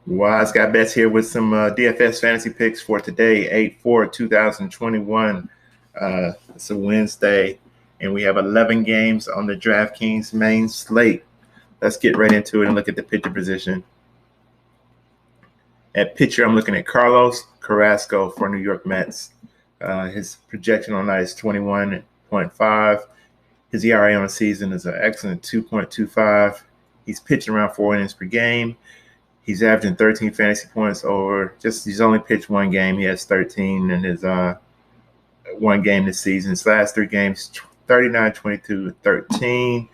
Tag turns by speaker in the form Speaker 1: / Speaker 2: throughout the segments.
Speaker 1: WiseGuyBets here with some DFS fantasy picks for today, 8/4/2021. It's a Wednesday, and we have 11 games on the DraftKings main slate. Let's get right into it and look at the pitcher position. At pitcher, I'm looking at Carlos Carrasco for New York Mets. His projection on that is 21.5. His ERA on the season is an excellent 2.25. He's pitching around 4 innings per game. He's averaging 13 fantasy points he's only pitched one game. He has 13 in his one game this season. His last 3 games, 39, 22, 13.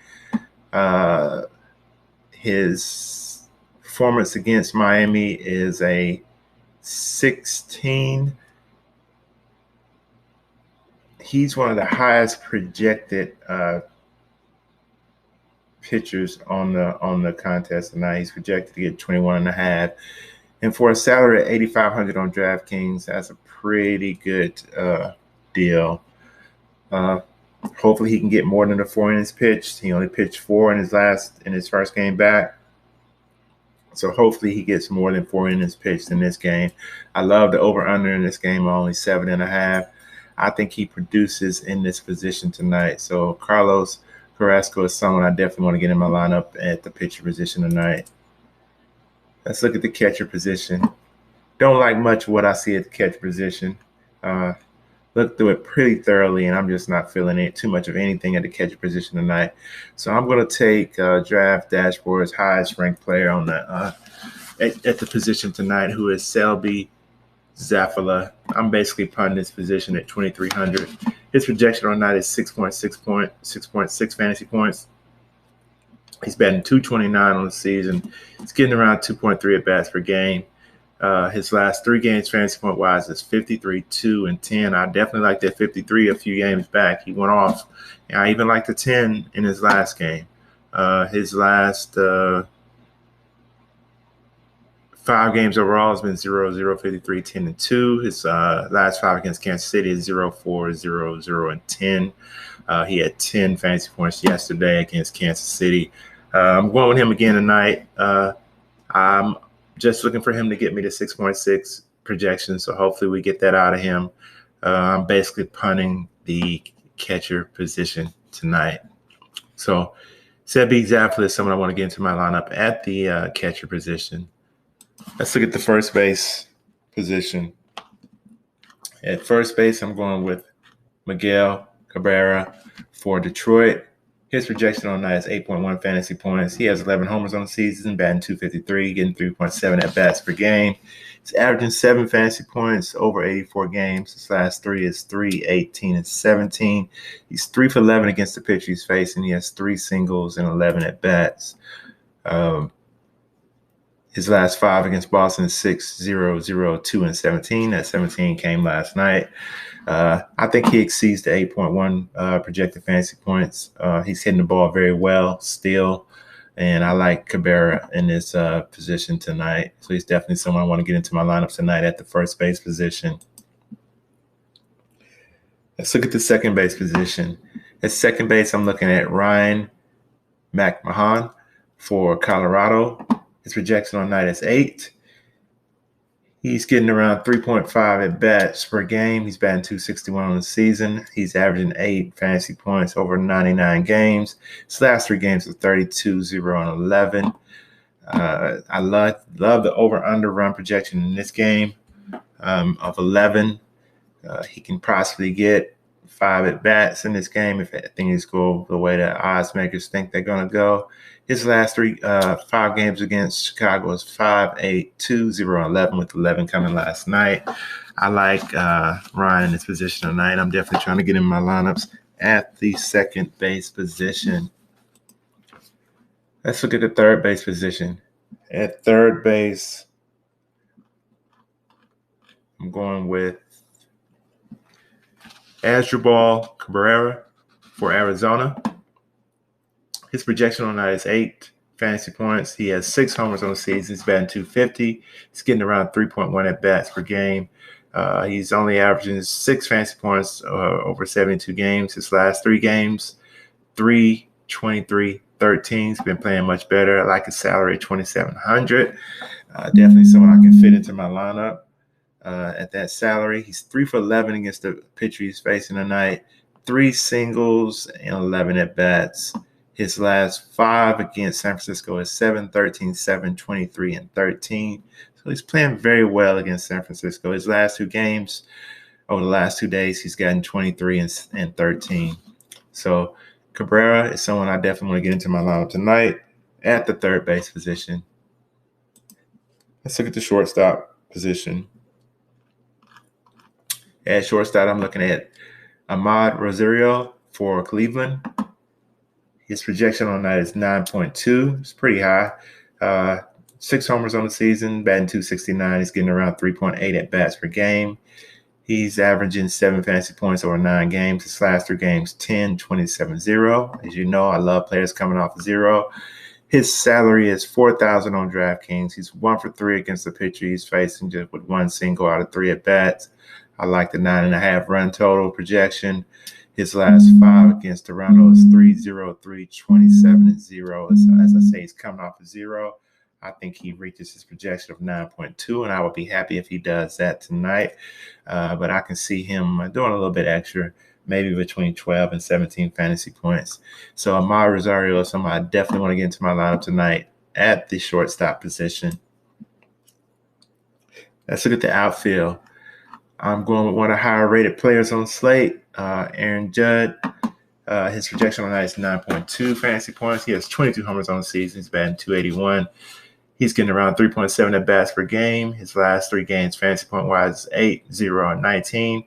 Speaker 1: His performance against Miami is a 16. He's one of the highest projected pitchers on the contest tonight. He's projected to get 21.5, and for a salary at 8,500 on DraftKings, that's a pretty good deal. Hopefully, he can get more than the 4 innings pitched. He only pitched 4 in his first game back, so hopefully he gets more than 4 innings pitched in this game. I love the over/under in this game, only 7.5. I think he produces in this position tonight. So Carlos Carrasco is someone I definitely want to get in my lineup at the pitcher position tonight. Let's look at the catcher position. Don't like much of what I see at the catcher position. Looked through it pretty thoroughly, and I'm just not feeling too much of anything at the catcher position tonight. So I'm going to take Draft Dashboard's highest ranked player on the at the position tonight, who is Selby Zavala. I'm basically punting this position at 2,300. His projection on that is 6.6 fantasy points. He's batting 229 on the season. He's getting around 2.3 at bats per game. His last 3 games fantasy point wise is 53, 2, and 10. I definitely like that 53 a few games back. He went off. And I even like the 10 in his last game. His last 5 games overall has been 0, 0, 53, 10, and 2. His last 5 against Kansas City is 0, 4, 0, 0, and 10. He had 10 fantasy points yesterday against Kansas City. I'm going with him again tonight. I'm just looking for him to get me to 6.6 projection, so hopefully we get that out of him. I'm basically punting the catcher position tonight. So Sebi Zavala is someone I want to get into my lineup at the catcher position. Let's look at the first base position. At first base, I'm going with Miguel Cabrera for Detroit. His projection on that is 8.1 fantasy points. He has 11 homers on the season, batting 253, getting 3.7 at bats per game. He's averaging 7 fantasy points over 84 games. His last 3 is 3, 18, and 17. He's 3 for 11 against the pitcher he's facing. He has 3 singles and 11 at bats. His last 5 against Boston is 6, 0, 0, 2, and 17. That 17 came last night. I think he exceeds the 8.1 projected fantasy points. He's hitting the ball very well still, and I like Cabrera in this position tonight. So he's definitely someone I want to get into my lineup tonight at the first base position. Let's look at the second base position. At second base, I'm looking at Ryan MacMahon for Colorado. His projection on night is 8. He's getting around 3.5 at bats per game. He's batting 261 on the season. He's averaging 8 fantasy points over 99 games. His last 3 games are 32, 0, and 11. I love the over-under run projection in this game of 11. He can possibly get 5 at bats in this game if things go the way that odds makers think they're going to go. His last 5 games against Chicago is 5, 8, 2, 0, and 11, with 11 coming last night. I like Ryan in this position tonight. I'm definitely trying to get in my lineups at the second base position. Let's look at the third base position. At third base, I'm going with Asdrubal Cabrera for Arizona. His projection on that is 8 fantasy points. He has 6 homers on the season. He's batting 250. He's getting around 3.1 at bats per game. He's only averaging 6 fantasy points over 72 games. His last 3 games, 3, 23, 13. He's been playing much better. I like his salary, $2,700. Definitely someone I can fit into my lineup at that salary. He's 3 for 11 against the pitcher he's facing tonight. 3 singles and 11 at bats. His last 5 against San Francisco is 7, 13, 7, 23, and 13. So he's playing very well against San Francisco. His last 2 games, over the last 2 days, he's gotten 23 and 13. So Cabrera is someone I definitely want to get into my lineup tonight at the third base position. Let's look at the shortstop position. At shortstop, I'm looking at Rosario for Cleveland. His projection on that is 9.2. It's pretty high. 6 homers on the season, batting .269. He's getting around 3.8 at bats per game. He's averaging 7 fantasy points over 9 games. His last 3 games, 10, 27, 0. As you know, I love players coming off of 0. His salary is $4,000 on DraftKings. He's 1 for 3 against the pitcher he's facing, just with 1 single out of 3 at bats. I like the 9.5 run total projection. His last 5 against Toronto is 3, 0, 3, 27, and 0. As I say, he's coming off of 0. I think he reaches his projection of 9.2, and I would be happy if he does that tonight. But I can see him doing a little bit extra, maybe between 12 and 17 fantasy points. So Rosario is someone I definitely want to get into my lineup tonight at the shortstop position. Let's look at the outfield. I'm going with one of the higher rated players on slate, Aaron Judge. His projection on that is 9.2 fantasy points. He has 22 homers on the season. He's batting .281. He's getting around 3.7 at bats per game. His last 3 games, fantasy point wise, is 8, 0, and 19.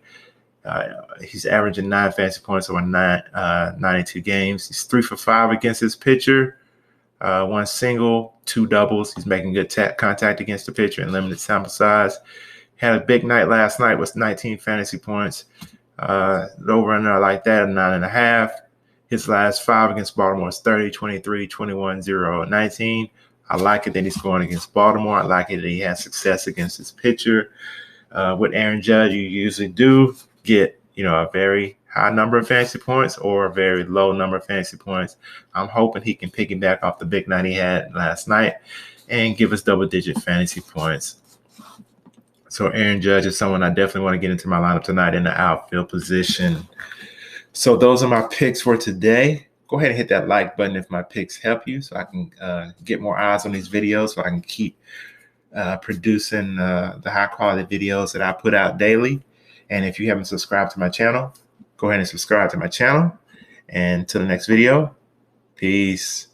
Speaker 1: He's averaging 9 fantasy points over 92 games. He's 3 for 5 against his pitcher. 1 single, 2 doubles. He's making good contact against the pitcher in limited sample size. Had a big night last night with 19 fantasy points. The over-under like that, 9.5. His last 5 against Baltimore is 30, 23, 21, 0, 19. I like it that he's going against Baltimore. I like it that he has success against his pitcher. With Aaron Judge, you usually do get, a very high number of fantasy points or a very low number of fantasy points. I'm hoping he can piggyback off the big night he had last night and give us double-digit fantasy points. So Aaron Judge is someone I definitely want to get into my lineup tonight in the outfield position. So those are my picks for today. Go ahead and hit that like button if my picks help you so I can get more eyes on these videos so I can keep producing the high-quality videos that I put out daily. And if you haven't subscribed to my channel, go ahead and subscribe to my channel. And till the next video, peace.